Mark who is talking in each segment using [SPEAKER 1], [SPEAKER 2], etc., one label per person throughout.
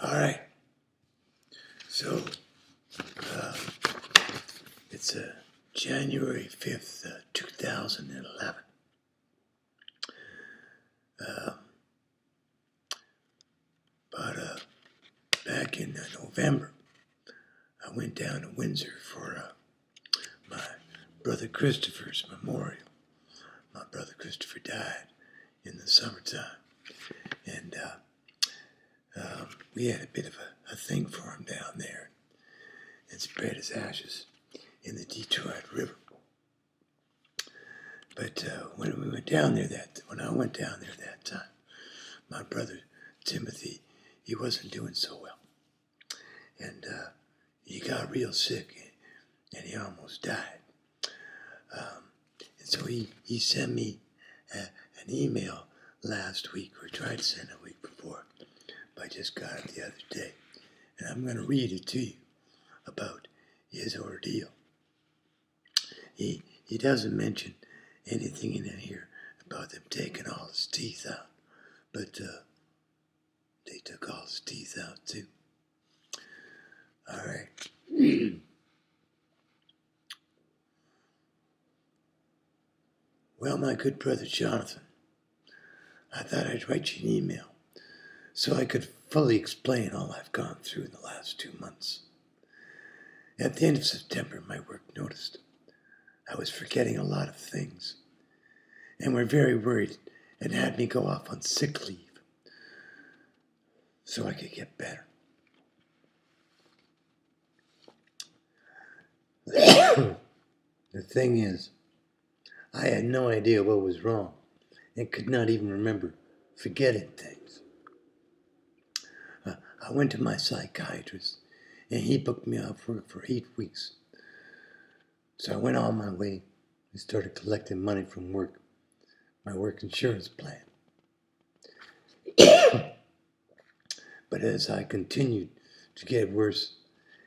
[SPEAKER 1] All right. So it's January 5th, 2011. But back in November, I went down to Windsor for my brother Christopher's memorial. My brother Christopher died in the summertime, and we had a bit of a thing for him down there and spread his ashes in the Detroit River. But when I went down there that time, my brother Timothy, he wasn't doing so well. And he got real sick and he almost died. And so he sent me an email last week, or tried to send a week before, but I just got it the other day. And I'm going to read it to you about his ordeal. He doesn't mention anything in here about them taking all his teeth out, but they took all his teeth out too. All right. Well, my good brother Jonathan, I thought I'd write you an email so I could fully explain all I've gone through in the last 2 months. At the end of September, my work noticed I was forgetting a lot of things and were very worried and had me go off on sick leave so I could get better. The thing is, I had no idea what was wrong and could not even remember forgetting things. I went to my psychiatrist and he booked me off work for 8 weeks. So I went on my way and started collecting money from work, my work insurance plan. But as I continued to get worse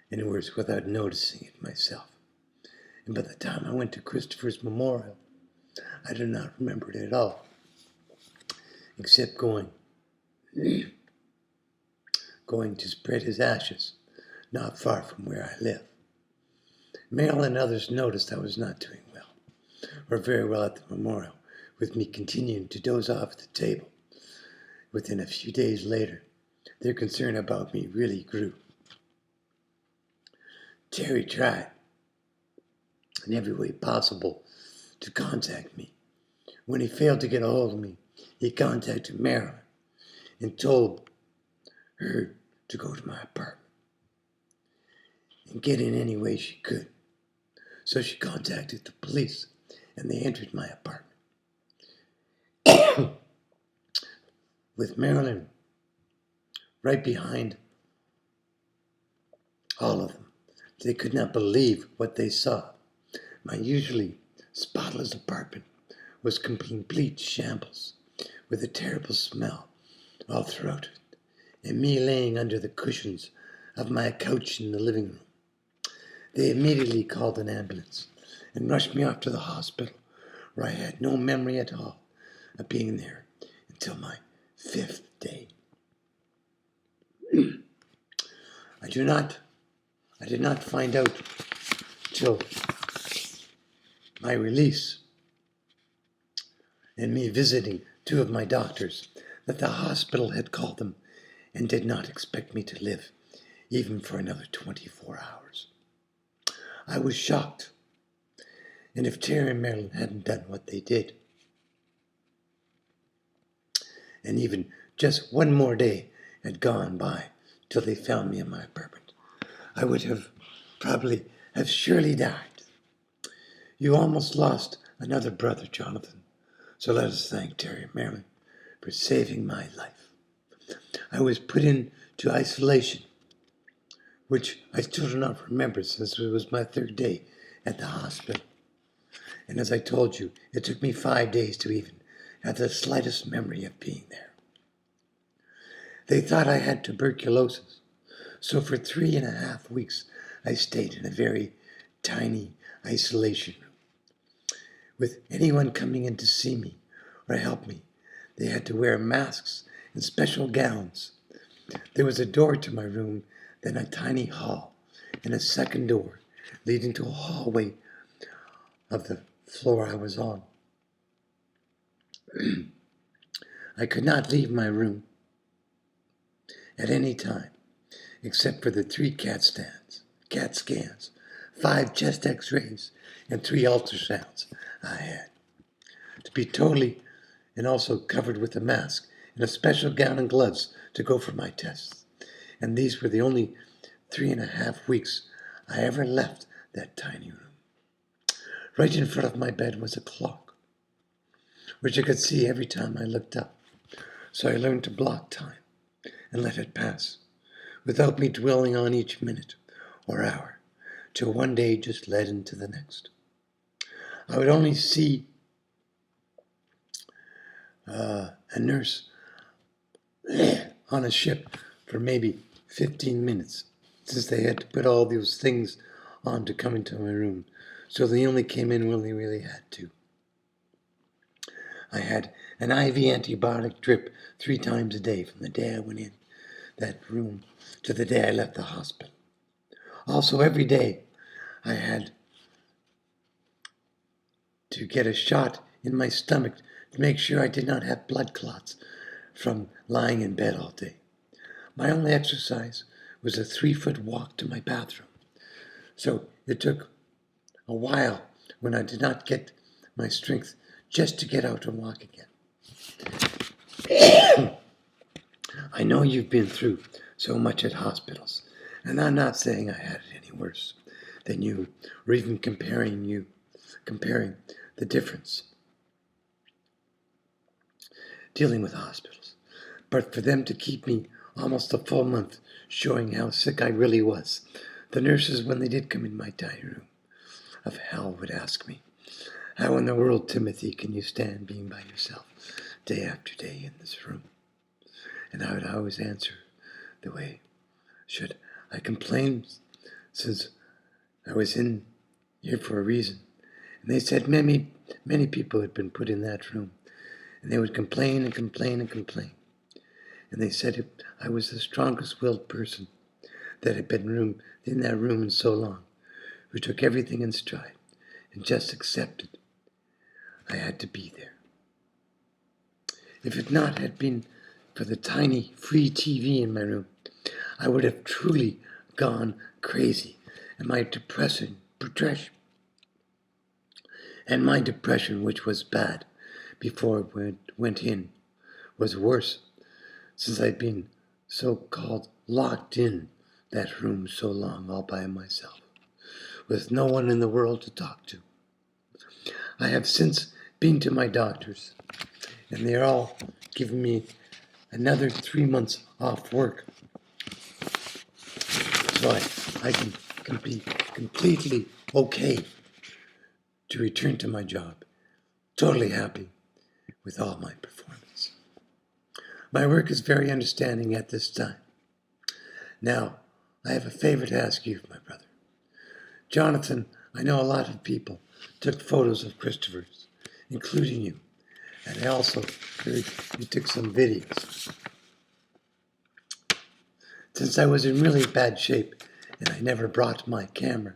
[SPEAKER 1] and worse without noticing it myself, and by the time I went to Christopher's memorial, I did not remember it at all, except going to spread his ashes not far from where I live. Merrill and others noticed I was not doing well, or very well at the memorial, with me continuing to doze off at the table. Within a few days later, their concern about me really grew. Terry tried, in every way possible, to contact me. When he failed to get a hold of me, he contacted Marilyn and told her to go to my apartment and get in any way she could. So she contacted the police and they entered my apartment. With Marilyn right behind all of them, they could not believe what they saw. My usually spotless apartment was complete shambles, with a terrible smell all throughout it, and me laying under the cushions of my couch in the living room. They immediately called an ambulance and rushed me off to the hospital, where I had no memory at all of being there until my 5th day. I did not find out till my release and me visiting 2 of my doctors that the hospital had called them and did not expect me to live even for another 24 hours. I was shocked, and if Terry and Marilyn hadn't done what they did, and even just one more day had gone by till they found me in my apartment, I would have surely died. You almost lost another brother, Jonathan, so let us thank Terry and Marilyn for saving my life. I was put into isolation, which I still do not remember since it was my 3rd day at the hospital. And as I told you, it took me 5 days to even have the slightest memory of being there. They thought I had tuberculosis, so for 3.5 weeks I stayed in a very tiny isolation room. With anyone coming in to see me or help me, they had to wear masks and special gowns There was a door to my room, then a tiny hall, and a second door leading to a hallway of the floor I was on. I could not leave my room at any time, except for the 3 CAT scans, 5 chest x-rays, and 3 ultrasounds I had. To be totally and also covered with a mask and a special gown and gloves to go for my tests. And these were the only 3.5 weeks I ever left that tiny room. Right in front of my bed was a clock, which I could see every time I looked up. So I learned to block time and let it pass, without me dwelling on each minute or hour, till one day just led into the next. I would only see a nurse on a ship for maybe 15 minutes, since they had to put all those things on to come into my room. So they only came in when they really had to. I had an IV antibiotic drip 3 times a day from the day I went in that room to the day I left the hospital. Also, every day I had to get a shot in my stomach to make sure I did not have blood clots from lying in bed all day. My only exercise was a 3-foot walk to my bathroom. So it took a while when I did not get my strength just to get out and walk again. I know you've been through so much at hospitals, and I'm not saying I had it any worse than you, or even comparing the difference dealing with hospitals. But for them to keep me almost a full month showing how sick I really was, the nurses, when they did come in my tiny room of hell, would ask me, "How in the world, Timothy, can you stand being by yourself day after day in this room?" And I would always answer the way, should I complain, since I was in here for a reason? And they said many people had been put in that room, and they would complain and complain and complain. And they said I was the strongest willed person that had been in that room in so long, who took everything in stride and just accepted I had to be there. If it not had been for the tiny free TV in my room, I would have truly gone crazy, and my depression, which was bad before it went in, was worse, since I'd been so-called locked in that room so long all by myself, with no one in the world to talk to. I have since been to my doctors, and they're all giving me another 3 months off work, so I can be completely okay to return to my job, totally happy with all my performance. My work is very understanding at this time. Now, I have a favor to ask you, my brother. Jonathan, I know a lot of people took photos of Christopher's, including you, and I also heard you took some videos. Since I was in really bad shape and I never brought my camera,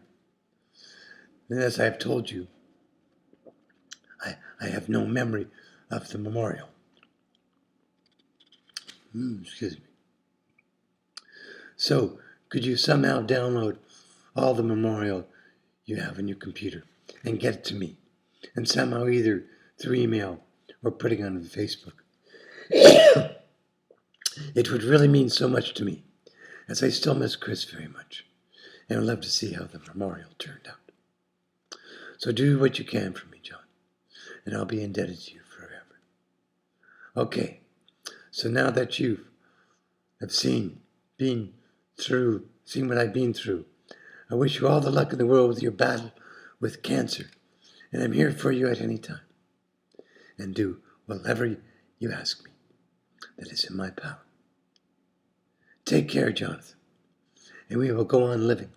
[SPEAKER 1] and as I've told you, I have no memory of the memorial. Excuse me. So, could you somehow download all the memorial you have on your computer and get it to me, and somehow either through email or putting it on Facebook? It would really mean so much to me, as I still miss Chris very much, and would love to see how the memorial turned out. So do what you can for me, John, and I'll be indebted to you forever. Okay, so now that you have seen what I've been through, I wish you all the luck in the world with your battle with cancer, and I'm here for you at any time, and do whatever you ask me that is in my power. Take care, Jonathan, and we will go on living,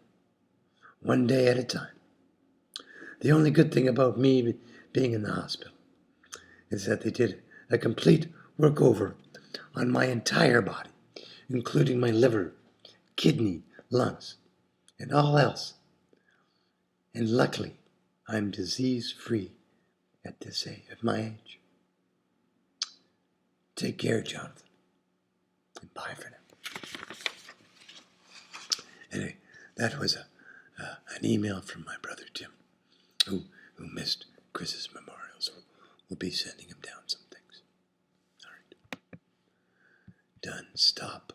[SPEAKER 1] one day at a time. The only good thing about me being in the hospital is that they did a complete workover on my entire body, including my liver, kidney, lungs, and all else. And luckily, I'm disease-free at my age. Take care, Jonathan, and bye for now. Anyway, that was an email from my brother Tim, who missed Chris's memorial, so we'll be sending him down some things. All right. Done. Stop.